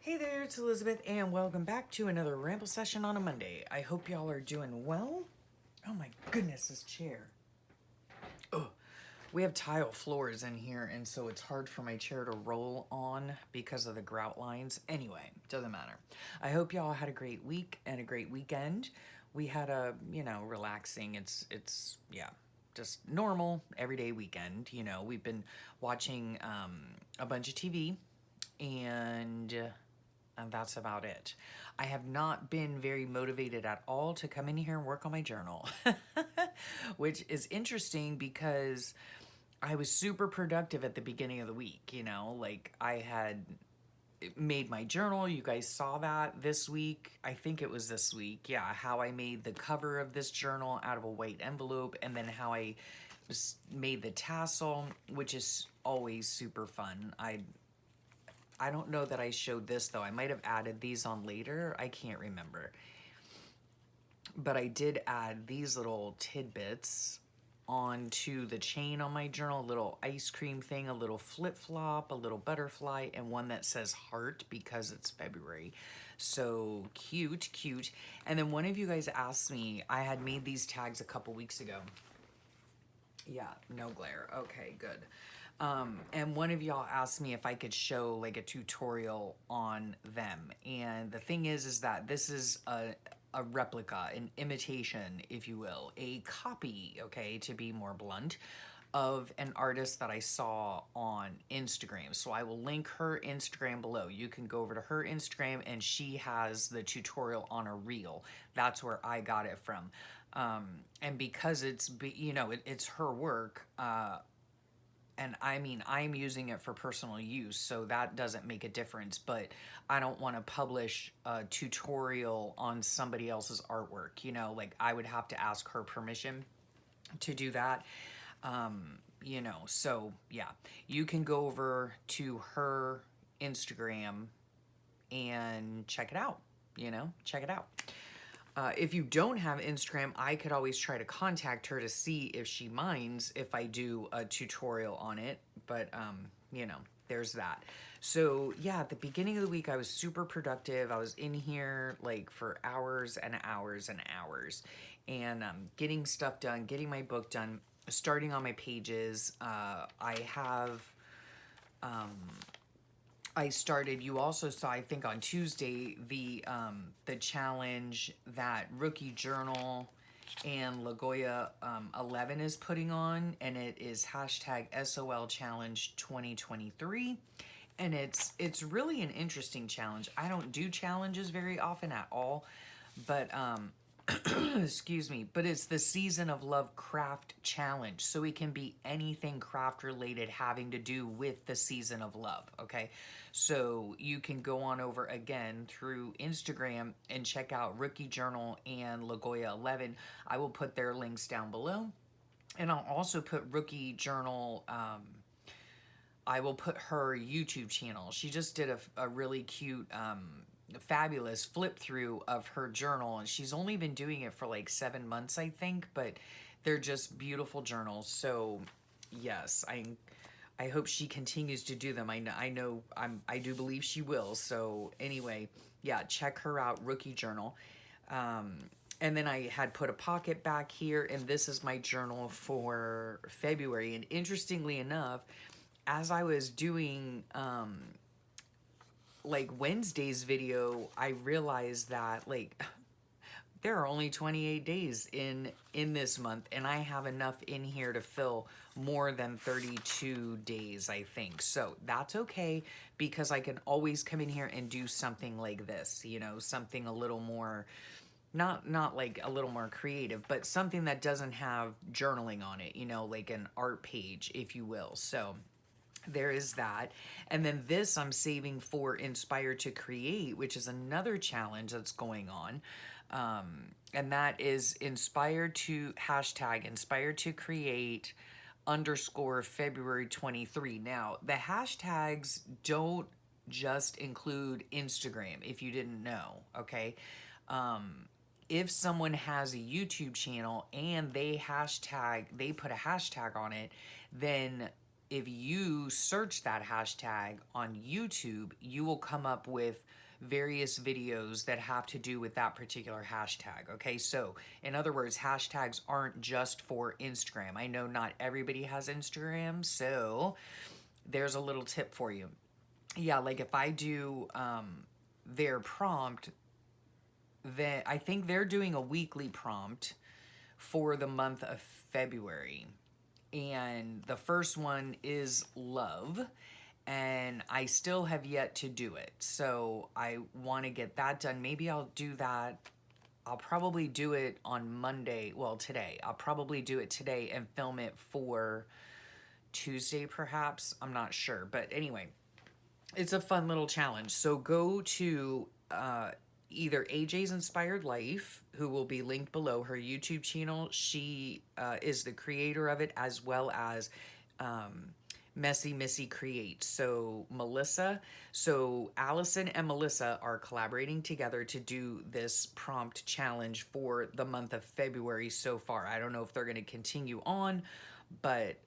Hey there, it's Elizabeth, and welcome back to another Ramble session on a Monday. I hope y'all are doing well. Oh my goodness, this chair. Oh, we have tile floors in here, and so it's hard for my chair to roll on because of the grout lines. Anyway, doesn't matter. I hope y'all had a great week and a great weekend. We had a, relaxing, yeah, just normal, everyday weekend. We've been watching a bunch of TV, and that's about it. I have not been very motivated at all to come in here and work on my journal, which is interesting because I was super productive at the beginning of the week. Like I had made my journal. You guys saw that this week. I think it was this week. Yeah, how I made the cover of this journal out of a white envelope, and then how I made the tassel, which is always super fun. I don't know that I showed this though. I might have added these on later. I can't remember. But I did add these little tidbits onto the chain on my journal. A little ice cream thing, a little flip-flop, a little butterfly, and one that says heart because it's February. So cute, cute. And then one of you guys asked me, I had made these tags a couple weeks ago. Yeah, no glare. Okay, good. And one of y'all asked me if I could show like a tutorial on them. And the thing is that this is a replica, an imitation, if you will, a copy, okay, to be more blunt, of an artist that I saw on Instagram. So I will link her Instagram below. You can go over to her Instagram and she has the tutorial on a reel. That's where I got it from. And because it's her work, and I mean, I'm using it for personal use, so that doesn't make a difference, but I don't want to publish a tutorial on somebody else's artwork, like I would have to ask her permission to do that. So yeah, you can go over to her Instagram and check it out, check it out. If you don't have Instagram, I could always try to contact her to see if she minds if I do a tutorial on it. But, there's that. So, yeah, at the beginning of the week, I was super productive. I was in here like for hours and hours and hours and getting stuff done, getting my book done, starting on my pages. I started, you also saw, I think on Tuesday, the challenge that Rookie Journal and Lagoya 11 is putting on, and it is hashtag SOL Challenge 2023. And it's really an interesting challenge. I don't do challenges very often at all, but excuse me, but it's the Season of Love Craft Challenge. So it can be anything craft related having to do with the Season of Love, okay? So you can go on over again through Instagram and check out Rookie Journal and Lagoya 11. I will put their links down below. And I'll also put Rookie Journal, I will put her YouTube channel. She just did a really cute, fabulous flip through of her journal, and she's only been doing it for like 7 months, I think, but they're just beautiful journals. So yes, I hope she continues to do them. I do believe she will. So anyway, yeah, check her out, Rookie Journal. And then I had put a pocket back here, and this is my journal for February. And interestingly enough, as I was doing like Wednesday's video, I realized that like there are only 28 days in this month, and I have enough in here to fill more than 32 days, I think. So that's okay, because I can always come in here and do something like this, something a little more, not like a little more creative, but something that doesn't have journaling on it, like an art page, if you will. So there is that. And then this I'm saving for Inspire to Create, which is another challenge that's going on. And that is hashtag Inspire to Create _ February 23. Now, the hashtags don't just include Instagram, if you didn't know, okay? If someone has a YouTube channel and they put a hashtag on it, then if you search that hashtag on YouTube, you will come up with various videos that have to do with that particular hashtag. Okay, so in other words, hashtags aren't just for Instagram. I know not everybody has Instagram, so there's a little tip for you. Yeah, like if I do their prompt, then I think they're doing a weekly prompt for the month of February. And the first one is love. And I still have yet to do it. So I want to get that done. Maybe I'll do that. I'll probably do it on Monday. Well, today. I'll probably do it today and film it for Tuesday, perhaps. I'm not sure. But anyway, it's a fun little challenge. So go to either AJ's Inspired Life, who will be linked below, her YouTube channel. She is the creator of it, as well as Messy Missy Creates. So Melissa, so Allison and Melissa are collaborating together to do this prompt challenge for the month of February so far. I don't know if they're going to continue on, but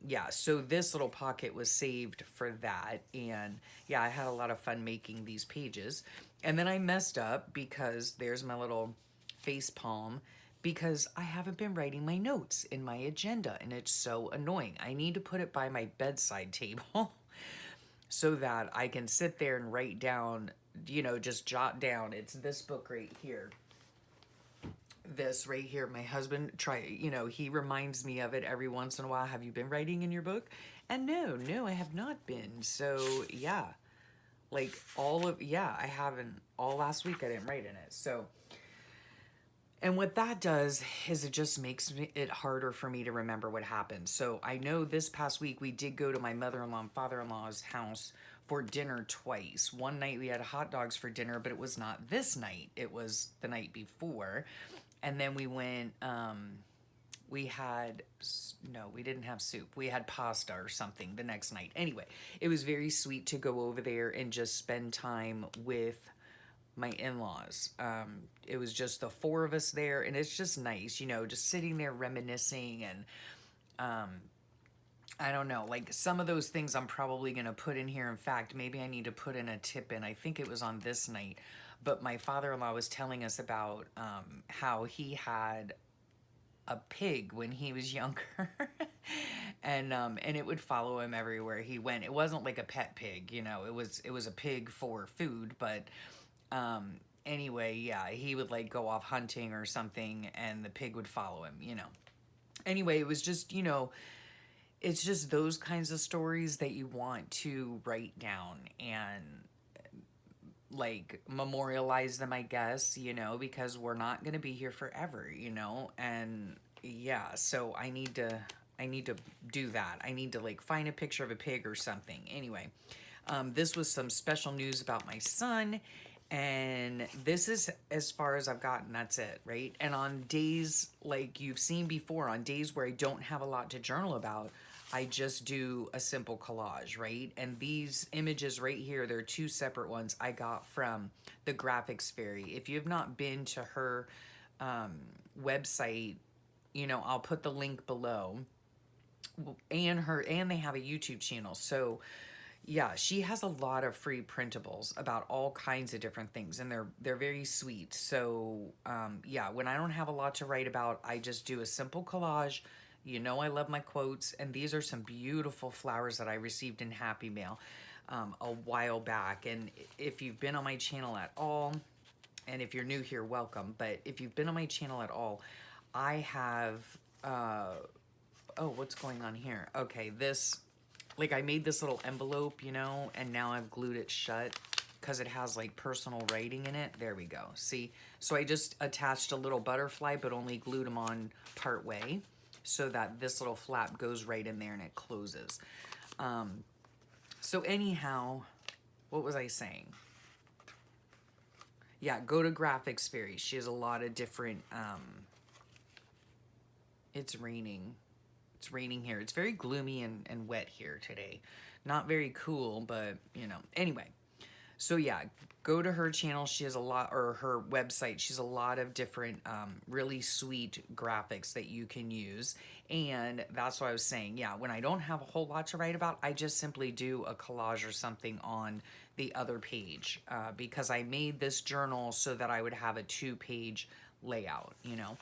yeah, so this little pocket was saved for that. And yeah, I had a lot of fun making these pages. And then I messed up because there's my little face palm, because I haven't been writing my notes in my agenda, and it's so annoying. I need to put it by my bedside table so that I can sit there and write down, you know, just jot down. It's this book right here. This right here. My husband he reminds me of it every once in a while. Have you been writing in your book? And no, I have not been. So yeah, like I haven't. All last week I didn't write in it. So, and what that does is it just makes it harder for me to remember what happened. So I know this past week we did go to my mother-in-law and father-in-law's house for dinner twice. One night we had hot dogs for dinner, but it was not this night. It was the night before. And then we went, we didn't have soup. We had pasta or something the next night. Anyway, it was very sweet to go over there and just spend time with my in-laws. It was just the four of us there, and it's just nice, just sitting there reminiscing. And I don't know, like some of those things I'm probably going to put in here. In fact, maybe I need to put in a tip in. I think it was on this night. But my father-in-law was telling us about how he had a pig when he was younger, and it would follow him everywhere he went. It wasn't like a pet pig, it was a pig for food, but anyway, yeah, he would like go off hunting or something, and the pig would follow him. Anyway, it was just it's just those kinds of stories that you want to write down and like memorialize them, I guess, because we're not going to be here forever, and yeah, so I need to do that. I need to like find a picture of a pig or something. Anyway, this was some special news about my son, and this is as far as I've gotten. That's it, right? And on days like you've seen before, on days where I don't have a lot to journal about, I just do a simple collage, right? And these images right here, they're two separate ones I got from the Graphics Fairy. If you have not been to her website, I'll put the link below. And they have a YouTube channel. So yeah, she has a lot of free printables about all kinds of different things, and they're very sweet. So yeah, when I don't have a lot to write about, I just do a simple collage. I love my quotes, and these are some beautiful flowers that I received in Happy Mail a while back. And if you've been on my channel at all, and if you're new here, welcome. But if you've been on my channel at all, I have, oh, what's going on here? Okay, like I made this little envelope, and now I've glued it shut because it has like personal writing in it. There we go. See? So I just attached a little butterfly, but only glued them on part way, so that this little flap goes right in there and it closes. So anyhow, what was I saying? Yeah, go to Graphics Fairy. She has a lot of different, it's raining. It's raining here. It's very gloomy and wet here today. Not very cool, but, Anyway, so yeah, go to her channel. She has a lot, or her website. She has a lot of different really sweet graphics that you can use. And that's what I was saying. Yeah, when I don't have a whole lot to write about, I just simply do a collage or something on the other page, because I made this journal so that I would have a 2-page layout, you know.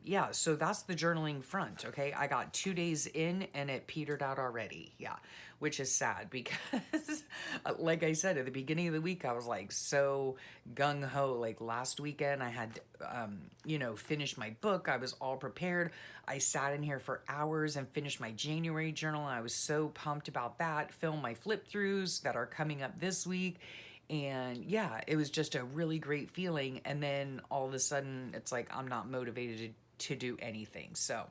Yeah, so that's the journaling front, okay? I got 2 days in and it petered out already. Yeah, which is sad because like I said, at the beginning of the week, I was like so gung-ho. Like last weekend, I had, you know, finished my book. I was all prepared. I sat in here for hours and finished my January journal. I was so pumped about that. Filmed my flip-throughs that are coming up this week. And yeah, it was just a really great feeling. And then all of a sudden, it's like I'm not motivated to do anything. So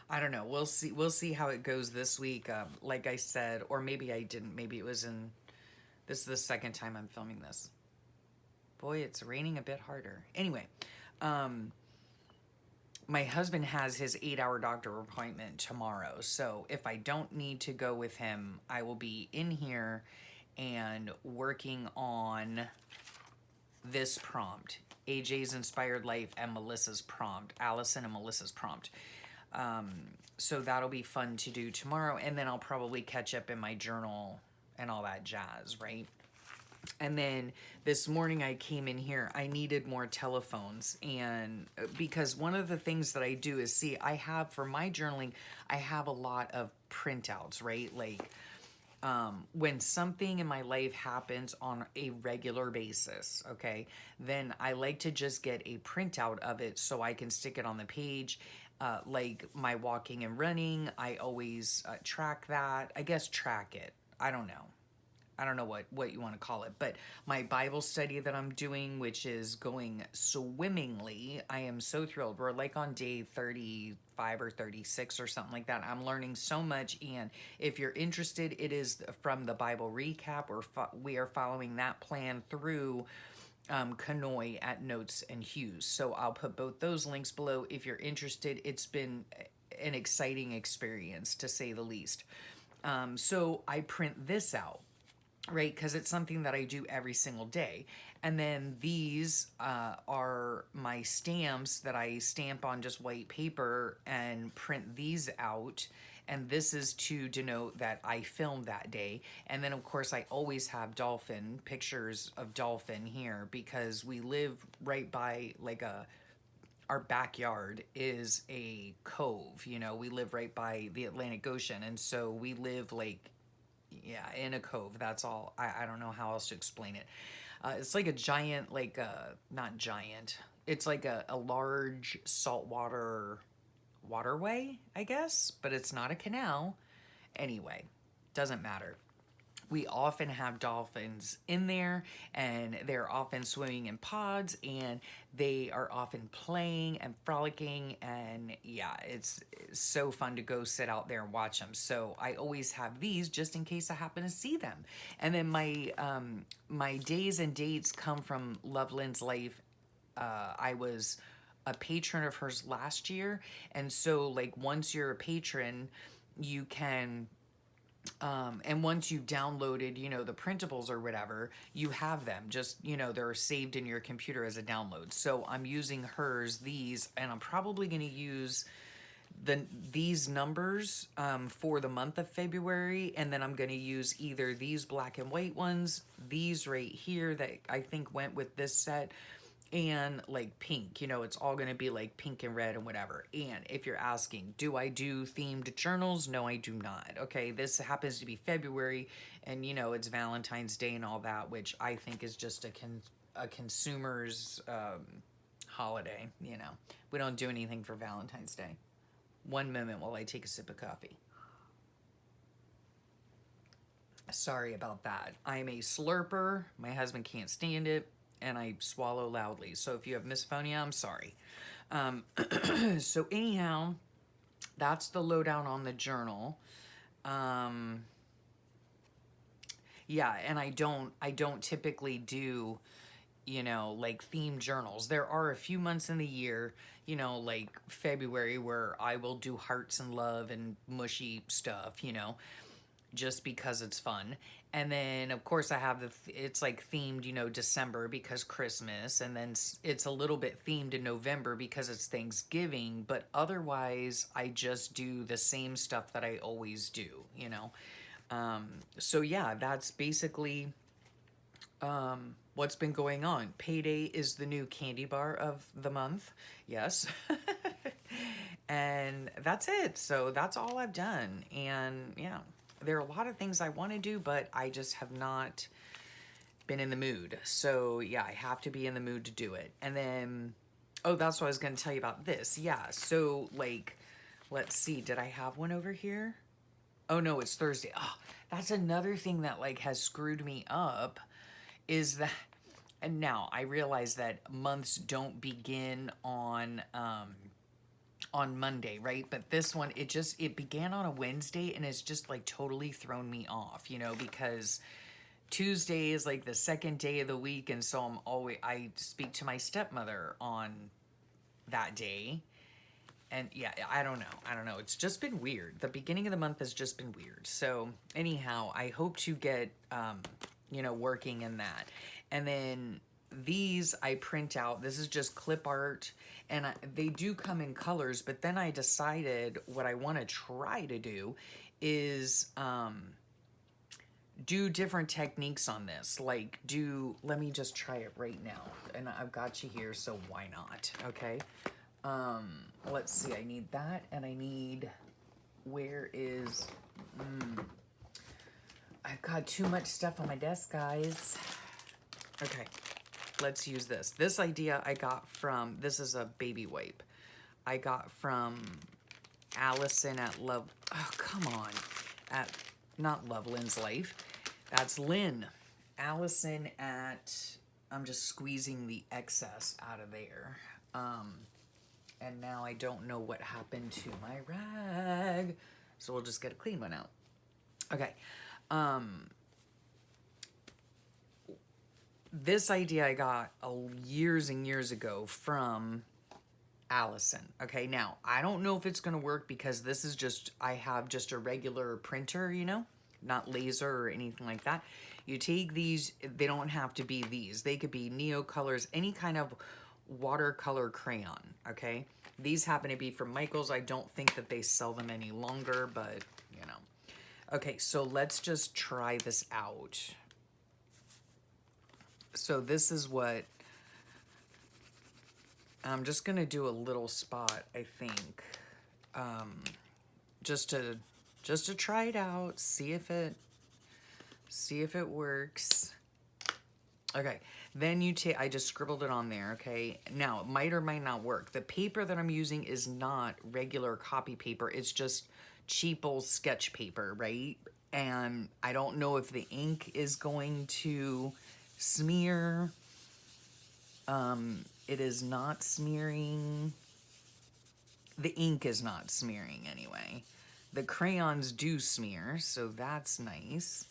I don't know. We'll see. We'll see how it goes this week. Like I said, or maybe I didn't. Maybe it was in. This is the second time I'm filming this. Boy, it's raining a bit harder. Anyway, my husband has his 8-hour doctor appointment tomorrow. So if I don't need to go with him, I will be in here and working on this prompt, AJ's Inspired Life and Melissa's prompt, Allison and Melissa's prompt. So that'll be fun to do tomorrow, and then I'll probably catch up in my journal and all that jazz, right? And then this morning I came in here, I needed more telephones, and because one of the things that I do is, see, I have, for my journaling, I have a lot of printouts, right? Like, when something in my life happens on a regular basis, okay, then I like to just get a printout of it so I can stick it on the page. Like my walking and running, I always track that. I guess track it. I don't know. I don't know what you want to call it, but my Bible study that I'm doing, which is going swimmingly, I am so thrilled. We're like on day 35 or 36 or something like that. I'm learning so much, and if you're interested, it is from the Bible recap, or we are following that plan through Kanoi at Notes and Hughes. So I'll put both those links below if you're interested. It's been an exciting experience, to say the least. So I print this out, right? Because it's something that I do every single day. And then these are my stamps that I stamp on just white paper and print these out. And this is to denote that I filmed that day. And then, of course, I always have dolphin, pictures of dolphin here, because we live right by like our backyard is a cove, you know, we live right by the Atlantic Ocean. And so we live like, yeah, in a cove. That's all. I don't know how else to explain it. It's like a giant, like not giant. It's like a large saltwater waterway, I guess, but it's not a canal. Anyway, doesn't matter. We often have dolphins in there, and they're often swimming in pods, and they are often playing and frolicking, and yeah, it's so fun to go sit out there and watch them. So I always have these just in case I happen to see them. And then my days and dates come from Loveland's life. I was a patron of hers last year, and so like once you're a patron, you can and once you've downloaded, you know, the printables or whatever, you have them. Just, you know, they're saved in your computer as a download. So I'm using hers, these, and I'm probably going to use these numbers for the month of February, and then I'm going to use either these black and white ones, these right here that I think went with this set, and like pink, you know, it's all going to be like pink and red and whatever. And if you're asking, do I do themed journals? No, I do not. Okay, this happens to be February, and you know, it's Valentine's Day and all that, which I think is just a consumer's holiday. You know, we don't do anything for Valentine's Day. One moment while I take a sip of coffee. Sorry about that. I'm a slurper. My husband can't stand it, and I swallow loudly. So if you have misophonia, I'm sorry. So anyhow, that's the lowdown on the journal. Yeah, and I don't typically do, you know, like themed journals. There are a few months in the year, you know, like February, where I will do hearts and love and mushy stuff, you know. just because it's fun. And then of course I have it's like themed, you know, December because Christmas, and then it's a little bit themed in November because it's Thanksgiving, but otherwise I just do the same stuff that I always do, you know. So yeah, that's basically what's been going on. Payday is the new candy bar of the month. Yes. And that's it. So that's all I've done. And yeah, there are a lot of things I want to do, but I just have not been in the mood. So yeah, I have to be in the mood to do it. And then, oh, that's what I was going to tell you about this. Yeah. So like, let's see, did I have one over here? Oh no, it's Thursday. Oh, that's another thing that like has screwed me up is that, and now I realize that months don't begin on Monday, right? But this one, it began on a Wednesday, and it's just like totally thrown me off, you know, because Tuesday is like the second day of the week, and so I speak to my stepmother on that day. And yeah, I don't know. It's just been weird. The beginning of the month has just been weird. So anyhow, I hope to get, you know, working in that. And then these I print out. This is just clip art, and they do come in colors, but then I decided what I want to try to do is do different techniques on this. Like let me just try it right now. And I've got you here, so why not? Okay. Let's see, I need that, and I need, where is, I've got too much stuff on my desk, guys. Okay, let's use this. This idea I got from, this is a baby wipe. I got from Allison at oh, come on. At, not Love Lynn's Life. That's Lynn. Allison at, I'm just squeezing the excess out of there. And now I don't know what happened to my rag. So we'll just get a clean one out. Okay. This idea I got years and years ago from Allison. Okay, now I don't know if it's going to work because this is just, I have just a regular printer, you know, not laser or anything like that. You take these, they don't have to be these. They could be Neo colors, any kind of watercolor crayon. Okay, these happen to be from Michaels. I don't think that they sell them any longer, but you know. Okay, so let's just try this out. So this is what I'm just gonna do, a little spot, I think, just to try it out, see if it works. Okay, then you take, I just scribbled it on there, okay? Now, it might or might not work. The paper that I'm using is not regular copy paper. It's just cheap old sketch paper, right? And I don't know if the ink is going to smear. It is not smearing. The ink is not smearing anyway. The crayons do smear, so that's nice.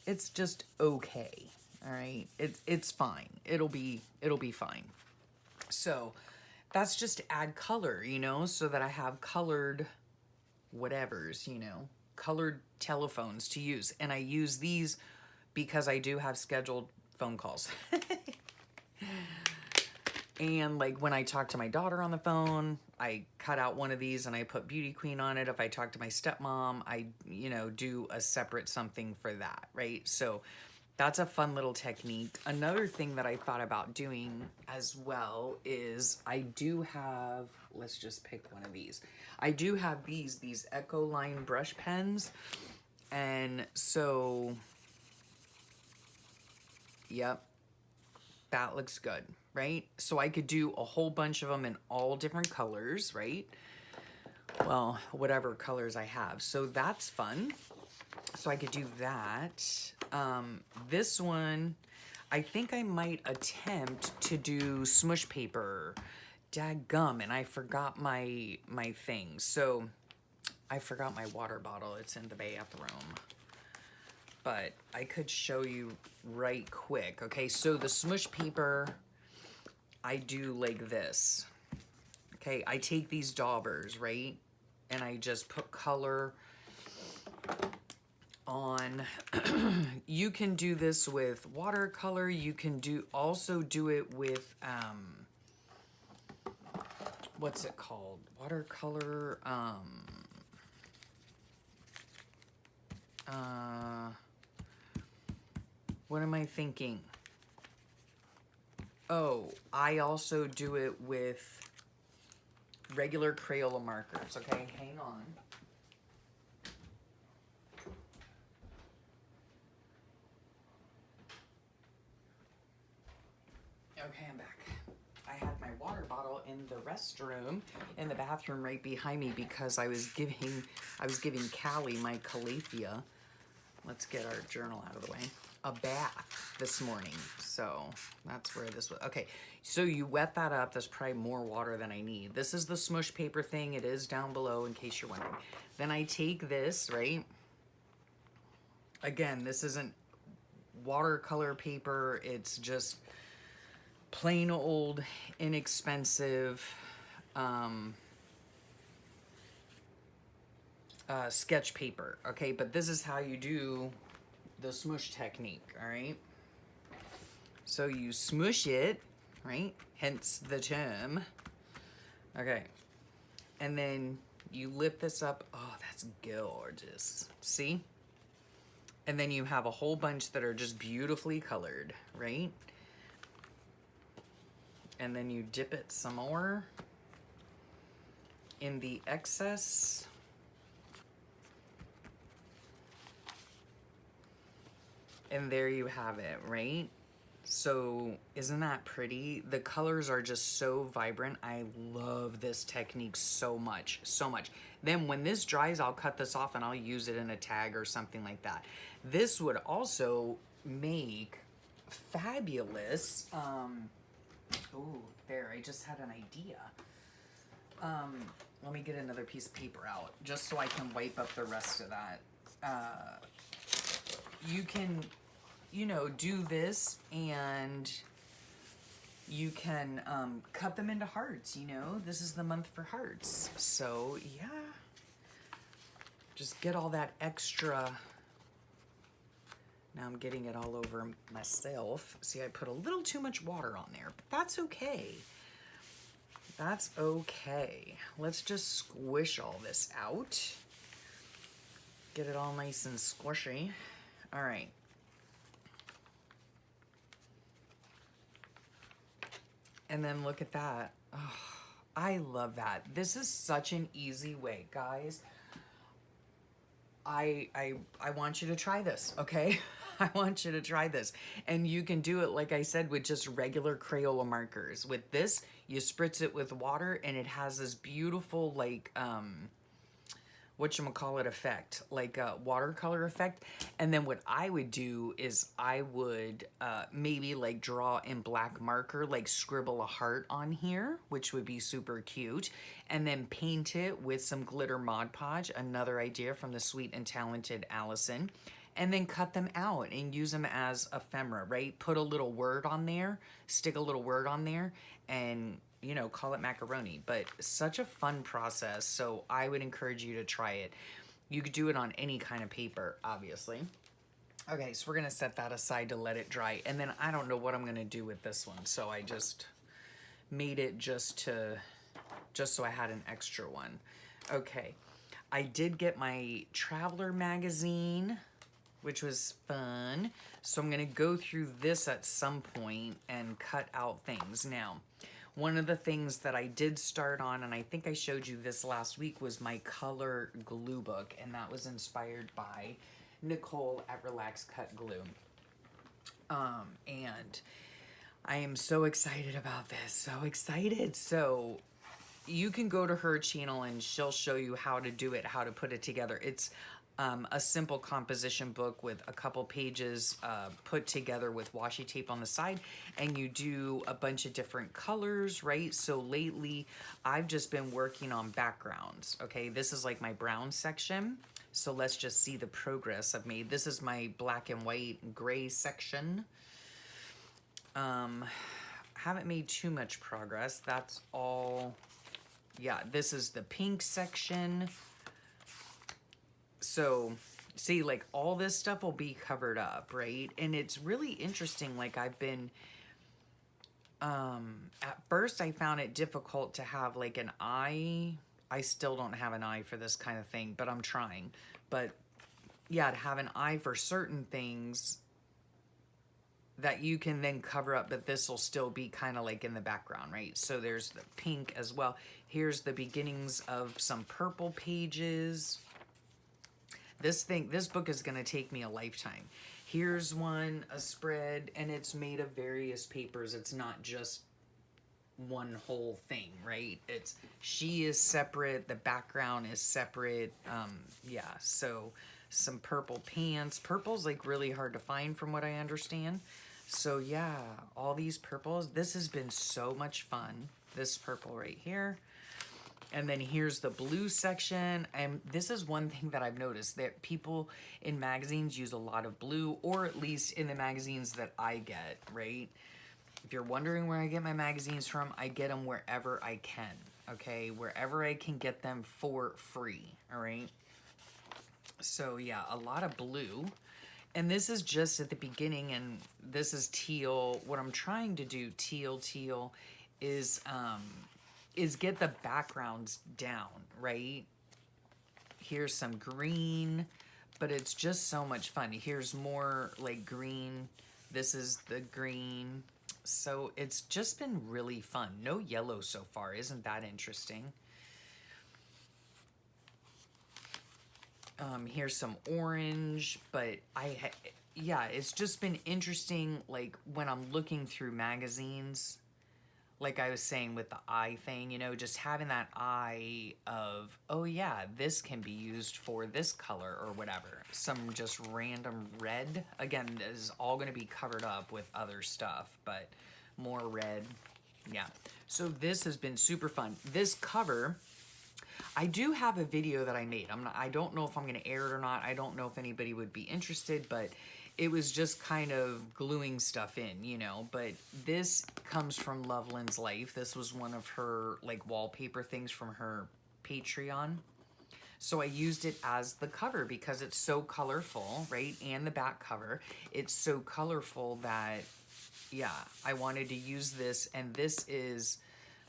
It's just okay. All right. It's fine. It'll be fine. So that's just to add color, you know, so that I have colored whatevers, you know, colored telephones to use. And I use these because I do have scheduled phone calls. And like when I talk to my daughter on the phone, I cut out one of these and I put Beauty Queen on it. If I talk to my stepmom, I, you know, do a separate something for that, right? So that's a fun little technique. Another thing that I thought about doing as well is I do have, let's just pick one of these. I do have these Echo Line brush pens. And so, yep, that looks good, right? So I could do a whole bunch of them in all different colors, right? Well, whatever colors I have. So that's fun. So I could do that. This one, I think I might attempt to do Smoosh paper. Dadgum, and I forgot my thing. So I forgot my water bottle. It's in the bathroom. But I could show you right quick. Okay, so the Smoosh paper, I do like this. Okay, I take these daubers, right? and I just put color on. You can do this with watercolor. You can also do it with, what's it called? Watercolor, what am I thinking? Oh, I also do it with regular Crayola markers. Okay, hang on. Okay, I'm back. I had my water bottle in the restroom in the bathroom right behind me because I was giving Callie, my calathea. Let's get our journal out of the way. A bath this morning. So that's where this was. Okay, so you wet that up. There's probably more water than I need. This is the Smoosh paper thing. It is down below in case you're wondering. Then I take this, right? Again, this isn't watercolor paper. It's just plain old, inexpensive sketch paper. Okay, but this is how you do the smoosh technique, all right? So you smoosh it, right? Hence the term. Okay. And then you lift this up. Oh, that's gorgeous. See? And then you have a whole bunch that are just beautifully colored, right? And then you dip it some more in the excess. And there you have it, right? So isn't that pretty? The colors are just so vibrant. I love this technique so much, so much. Then when this dries, I'll cut this off and I'll use it in a tag or something like that. This would also make fabulous, oh, there, I just had an idea. Let me get another piece of paper out just so I can wipe up the rest of that. You can, you know, do this and you can cut them into hearts, you know. This is the month for hearts. So, yeah. Just get all that extra. Now I'm getting it all over myself. See, I put a little too much water on there, but that's okay. That's okay. Let's just squish all this out. Get it all nice and squishy. All right. And then look at that. Oh, I love that. This is such an easy way, guys. I want you to try this, okay? I want you to try this. And you can do it, like I said, with just regular Crayola markers. With this, you spritz it with water and it has this beautiful, like, whatchamacallit effect, like a watercolor effect. And then what I would do is I would maybe like draw in black marker, like scribble a heart on here, which would be super cute. And then paint it with some glitter Mod Podge, another idea from the sweet and talented Allison. And then cut them out and use them as ephemera, right? Put a little word on there, stick a little word on there, and you know, call it macaroni. But such a fun process, so I would encourage you to try it. You could do it on any kind of paper, obviously. Okay, so we're gonna set that aside to let it dry. And then I don't know what I'm gonna do with this one, so I just made it just so I had an extra one. Okay, I did get my Traveler magazine, which was fun. So I'm gonna go through this at some point and cut out things. Now, one of the things that I did start on, and I think I showed you this last week, was my color glue book, and that was inspired by Nicole at Relax Cut Glue. And I am so excited about this, so excited. So you can go to her channel and she'll show you how to do it, how to put it together. It's a simple composition book with a couple pages put together with washi tape on the side, and you do a bunch of different colors, right? So lately I've just been working on backgrounds. Okay, this is like my brown section, so let's just see the progress I've made. This is my black and white and gray section. Haven't made too much progress. That's all yeah, this is the pink section. So see, like all this stuff will be covered up, right? And it's really interesting. Like I've been, at first I found it difficult to have like an eye. I still don't have an eye for this kind of thing, but I'm trying. But yeah, to have an eye for certain things that you can then cover up, but this will still be kind of like in the background, right? So there's the pink as well. Here's the beginnings of some purple pages. This book is going to take me a lifetime. Here's one, a spread, and it's made of various papers. It's not just one whole thing, right? It's, she is separate, the background is separate. Yeah, so some purple pants. Purple's like really hard to find from what I understand. So yeah, all these purples. This has been so much fun. This purple right here. And then here's the blue section. And this is one thing that I've noticed, that people in magazines use a lot of blue, or at least in the magazines that I get, right? If you're wondering where I get my magazines from, I get them wherever I can, okay? Wherever I can get them for free, all right? So yeah, a lot of blue. And this is just at the beginning, and this is teal. What I'm trying to do, teal, is get the backgrounds down, right? Here's some green, but it's just so much fun. Here's more like green. This is the green. So it's just been really fun. No yellow so far. Isn't that interesting? Here's some orange, but yeah, it's just been interesting. Like when I'm looking through magazines, like I was saying with the eye thing, you know, just having that eye of, oh yeah, this can be used for this color or whatever. Some just random red. Again, this is all going to be covered up with other stuff, but more red. Yeah. So this has been super fun. This cover, I do have a video that I made. I don't know if I'm going to air it or not. I don't know if anybody would be interested, but it was just kind of gluing stuff in, you know. But this comes from Loveland's Life. This was one of her like wallpaper things from her Patreon. So I used it as the cover because it's so colorful, right? And the back cover. It's so colorful that, yeah, I wanted to use this. And this is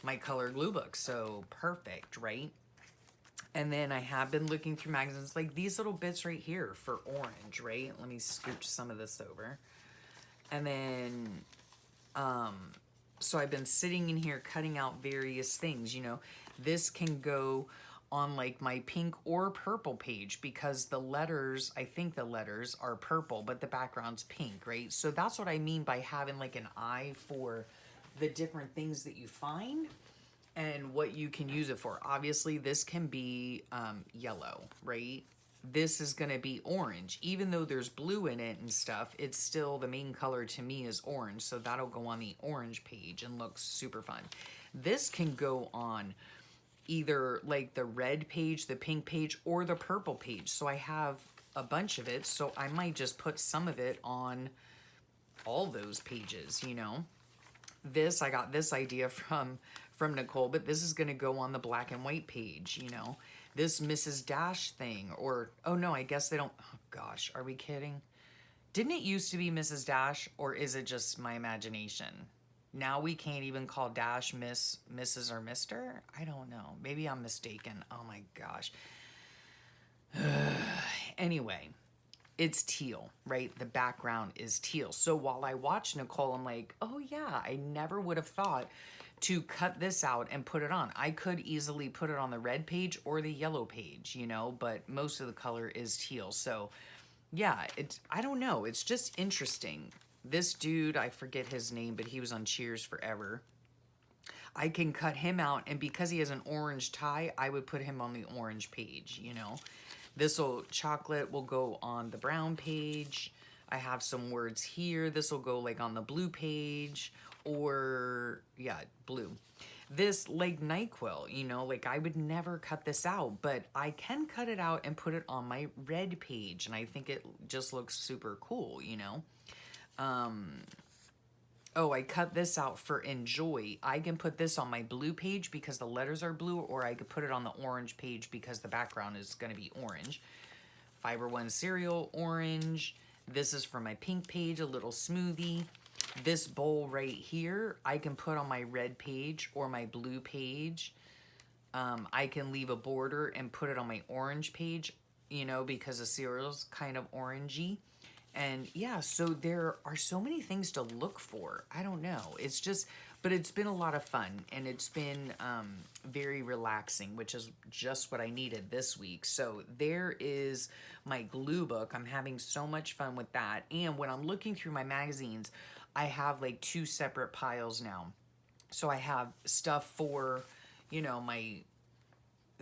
my color glue book. So perfect, right? And then I have been looking through magazines, like these little bits right here for orange, right? Let me scooch some of this over. And then, so I've been sitting in here cutting out various things, you know. This can go on like my pink or purple page because the letters, I think the letters are purple, but the background's pink, right? So that's what I mean by having like an eye for the different things that you find and what you can use it for. Obviously, this can be yellow, right? This is going to be orange. Even though there's blue in it and stuff, it's still, the main color to me is orange. So that'll go on the orange page and looks super fun. This can go on either like the red page, the pink page, or the purple page. So I have a bunch of it. So I might just put some of it on all those pages, you know. This, I got this idea from Nicole, but this is going to go on the black and white page, you know. This Mrs. Dash thing, or, oh no, I guess they don't, oh gosh, are we kidding? Didn't it used to be Mrs. Dash, or is it just my imagination? Now we can't even call Dash Miss, Mrs. or Mr.? I don't know. Maybe I'm mistaken. Oh my gosh. Anyway, it's teal, right? The background is teal. So while I watch Nicole, I'm like, oh yeah, I never would have thought to cut this out and put it on. I could easily put it on the red page or the yellow page, you know, but most of the color is teal. So yeah, I don't know. It's just interesting. This dude, I forget his name, but he was on Cheers Forever. I can cut him out, and because he has an orange tie, I would put him on the orange page, you know. Chocolate will go on the brown page. I have some words here. This will go like on the blue page, or yeah, blue. This like NyQuil, you know, like I would never cut this out, but I can cut it out and put it on my red page, and I think it just looks super cool, you know. Oh, I cut this out for enjoy. I can put this on my blue page because the letters are blue, or I could put it on the orange page because the background is going to be orange. Fiber One cereal, orange. This is for my pink page, a little smoothie. This bowl right here, I can put on my red page or my blue page. I can leave a border and put it on my orange page, you know, because the cereal's kind of orangey. And yeah, so there are so many things to look for. I don't know. It's just, but it's been a lot of fun, and it's been very relaxing, which is just what I needed this week. So there is my glue book. I'm having so much fun with that. And when I'm looking through my magazines, I have like 2 separate piles now. So I have stuff for, you know,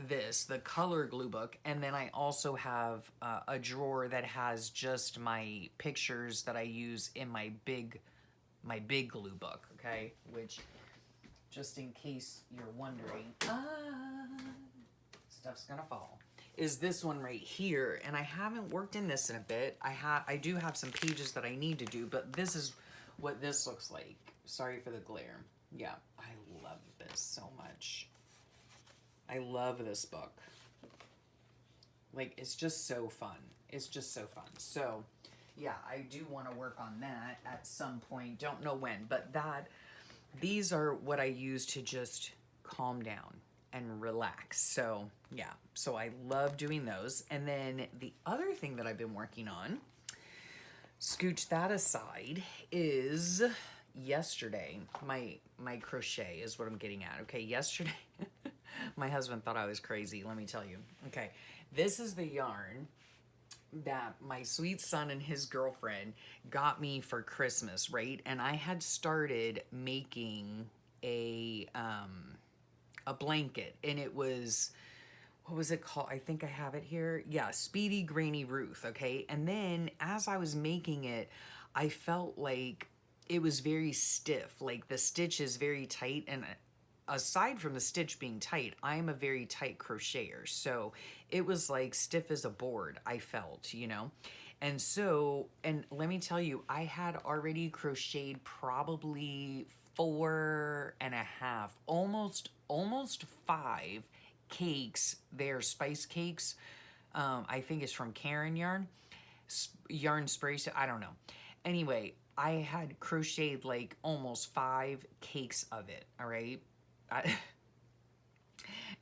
the color glue book, and then I also have a drawer that has just my pictures that I use in my big glue book, okay? Which, just in case you're wondering, stuff's gonna fall, is this one right here. And I haven't worked in this in a bit. I do have some pages that I need to do, but this is what this looks like. Sorry for the glare. Yeah, I love this so much. I love this book. Like, it's just so fun. It's just so fun. So, yeah, I do want to work on that at some point. Don't know when, but these are what I use to just calm down and relax. So, yeah, so I love doing those. And then the other thing that I've been working on, scooch that aside, is yesterday, my crochet is what I'm getting at. Okay, yesterday, my husband thought I was crazy, let me tell you. Okay, this is the yarn that my sweet son and his girlfriend got me for Christmas, right? And I had started making a blanket, and it was, what was it called? I think I have it here. Yeah, Speedy Granny Ruth, okay? And then as I was making it, I felt like it was very stiff. Like the stitch is very tight, and aside from the stitch being tight, I'm a very tight crocheter. So it was like stiff as a board, I felt, you know? And so, and let me tell you, I had already crocheted probably 4.5, almost 5 cakes. They're spice cakes. I think it's from Karen yarn spray. I don't know. Anyway, I had crocheted like almost 5 cakes of it. All right.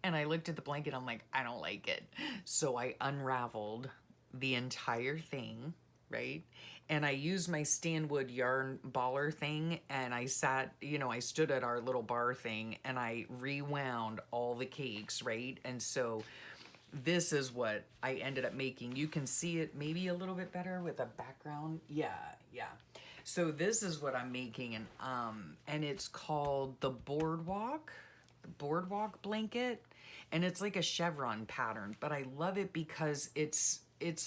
And I looked at the blanket. I'm like, I don't like it. So I unraveled the entire thing, right? And I used my Stanwood yarn baller thing, and I sat, you know, I stood at our little bar thing, and I rewound all the cakes, right? And so this is what I ended up making. You can see it maybe a little bit better with a background. Yeah. So this is what I'm making, and it's called the Boardwalk blanket, and it's like a chevron pattern, but I love it because it's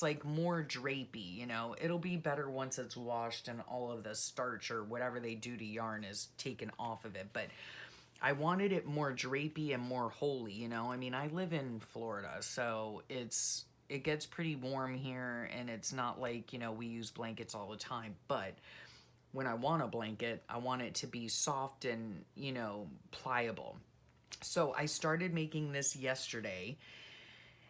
like more drapey, you know. It'll be better once it's washed and all of the starch or whatever they do to yarn is taken off of it, but I wanted it more drapey and more holey, you know. I mean, I live in Florida, so it gets pretty warm here, and it's not like, you know, we use blankets all the time, but when I want a blanket, I want it to be soft and, you know, pliable. So I started making this yesterday,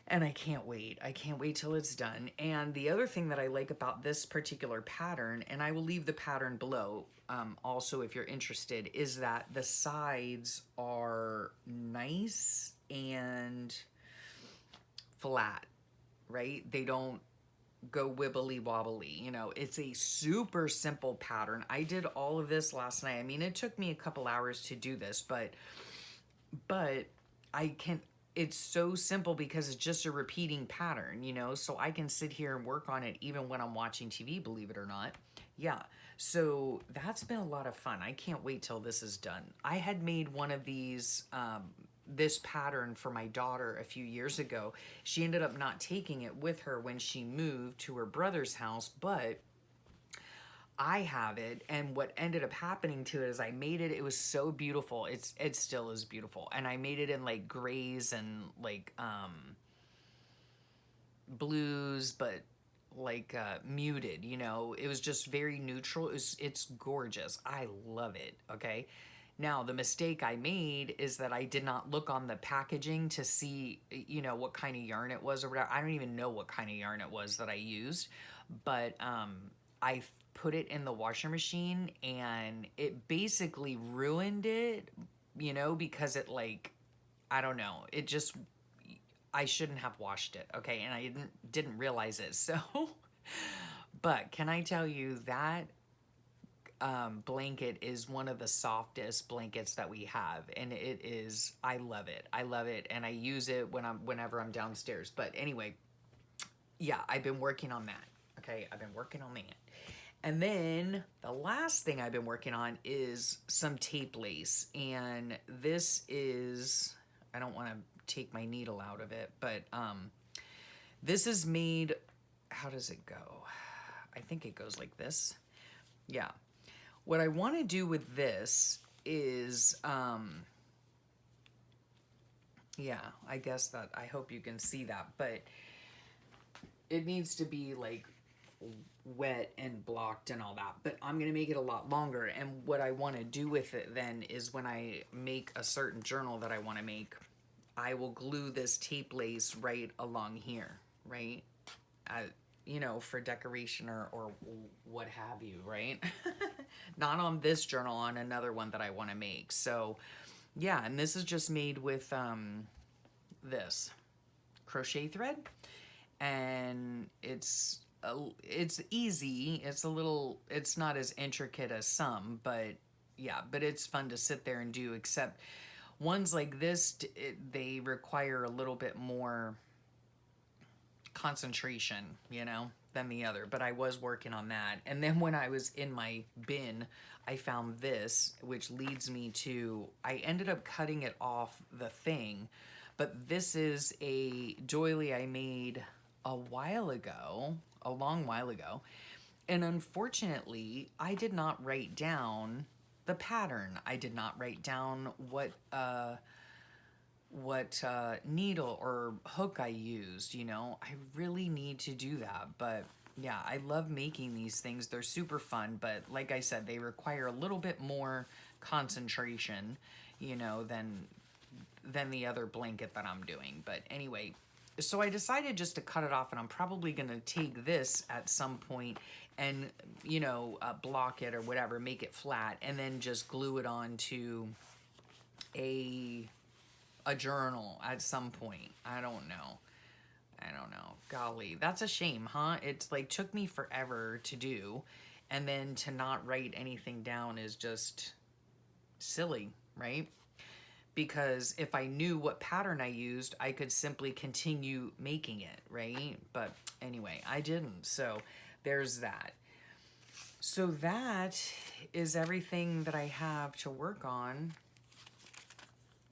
and I can't wait. I can't wait till it's done. And the other thing that I like about this particular pattern, and I will leave the pattern below also if you're interested, is that the sides are nice and flat, right? They don't go wibbly wobbly, you know. It's a super simple pattern. I did all of this last night. I mean, it took me a couple hours to do this, but it's so simple because it's just a repeating pattern, you know, so I can sit here and work on it even when I'm watching TV, believe it or not. Yeah, so that's been a lot of fun. I can't wait till this is done. I had made one of these, this pattern for my daughter a few years ago. She ended up not taking it with her when she moved to her brother's house, but I have it, and what ended up happening to it is I made it. It was so beautiful. It still is beautiful, and I made it in like grays and like blues, but muted, you know. It was just very neutral. It's gorgeous. I love it, okay? Now, the mistake I made is that I did not look on the packaging to see, you know, what kind of yarn it was or whatever. I don't even know what kind of yarn it was that I used, but I put it in the washing machine and it basically ruined it, you know, because it like, I don't know, it just, I shouldn't have washed it, okay? And I didn't realize it, so. But can I tell you that blanket is one of the softest blankets that we have, and it is, I love it. I love it, and I use it whenever I'm downstairs. But anyway, yeah, I've been working on that. Okay, I've been working on that. And then the last thing I've been working on is some tape lace, and this is, I don't want to take my needle out of it, but this is made, how does it go? I think it goes like this. Yeah. What I want to do with this is, yeah, I guess that, I hope you can see that, but it needs to be like wet and blocked and all that, but I'm going to make it a lot longer. And what I want to do with it then is when I make a certain journal that I want to make, I will glue this tape lace right along here, right? You know, for decoration or what have you, right? Not on this journal, on another one that I want to make. So yeah, and this is just made with this crochet thread, and it's easy. It's a little, it's not as intricate as some, but yeah, but it's fun to sit there and do, except ones like this, they require a little bit more concentration, you know, than the other, but I was working on that. And then when I was in my bin, I found this, which leads me to, I ended up cutting it off the thing, but this is a doily I made a while ago, a long while ago, and unfortunately I did not write down the pattern. I did not write down what needle or hook I used, you know. I really need to do that. But yeah, I love making these things. They're super fun, but like I said, they require a little bit more concentration, you know, than the other blanket that I'm doing. But anyway, so I decided just to cut it off, and I'm probably going to take this at some point and, you know, block it or whatever, make it flat, and then just glue it onto a journal at some point. I don't know. Golly, that's a shame, huh? It's like took me forever to do, and then to not write anything down is just silly, right? Because if I knew what pattern I used, I could simply continue making it, right? But anyway, I didn't. So there's that. So that is everything that I have to work on.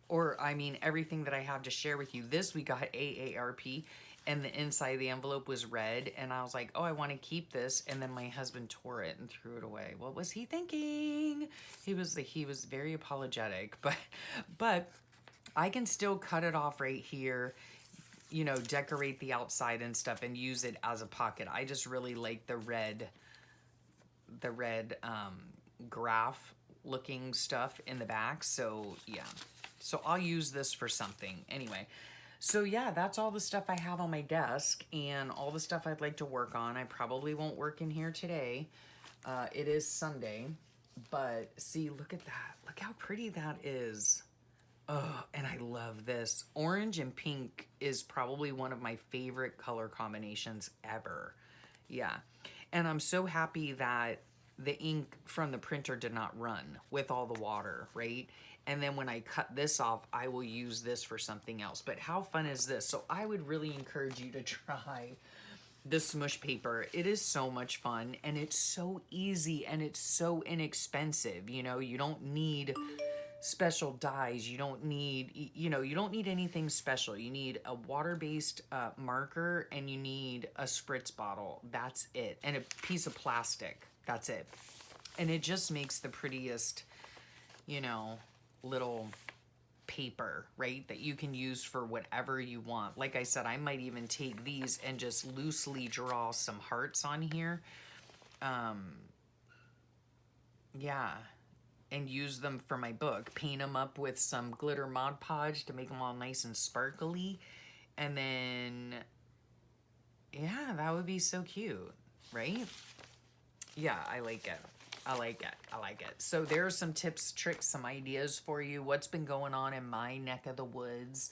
Or, I mean, everything that I have to share with you. This we got AARP, and the inside of the envelope was red, and I was like, oh, I want to keep this, and then my husband tore it and threw it away. What was he thinking? He was very apologetic, but I can still cut it off right here, you know, decorate the outside and stuff, and use it as a pocket. I just really like the red graph looking stuff in the back, so yeah. So I'll use this for something. Anyway, so yeah, that's all the stuff I have on my desk and all the stuff I'd like to work on. I probably won't work in here today. It is Sunday, but see, look at that. Look how pretty that is. Oh, and I love this. Orange and pink is probably one of my favorite color combinations ever. Yeah, and I'm so happy that the ink from the printer did not run with all the water, right? And then when I cut this off, I will use this for something else. But how fun is this? So I would really encourage you to try the Smoosh paper. It is so much fun, and it's so easy, and it's so inexpensive. You know, you don't need special dyes. You don't need, you know, you don't need anything special. You need a water-based marker, and you need a spritz bottle. That's it. And a piece of plastic. That's it. And it just makes the prettiest, you know, little paper, right? That you can use for whatever you want. Like I said, I might even take these and just loosely draw some hearts on here. Yeah, and use them for my book. Paint them up with some glitter Mod Podge to make them all nice and sparkly. And then, yeah, that would be so cute, right? Yeah, I like it. I like it. I like it. So there are some tips, tricks, some ideas for you. What's been going on in my neck of the woods.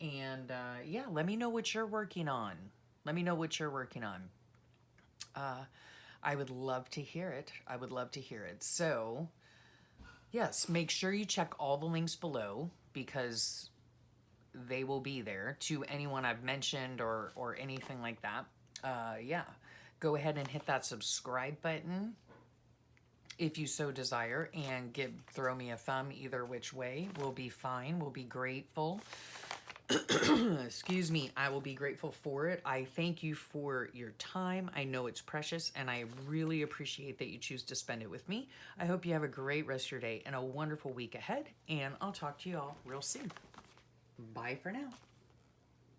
And yeah, let me know what you're working on. Let me know what you're working on. I would love to hear it. I would love to hear it. So yes, make sure you check all the links below because they will be there to anyone I've mentioned or anything like that. Yeah, go ahead and hit that subscribe button if you so desire, and throw me a thumb either which way. We'll be fine. We'll be grateful. Excuse me. I will be grateful for it. I thank you for your time. I know it's precious, and I really appreciate that you choose to spend it with me. I hope you have a great rest of your day and a wonderful week ahead, and I'll talk to you all real soon. Bye for now.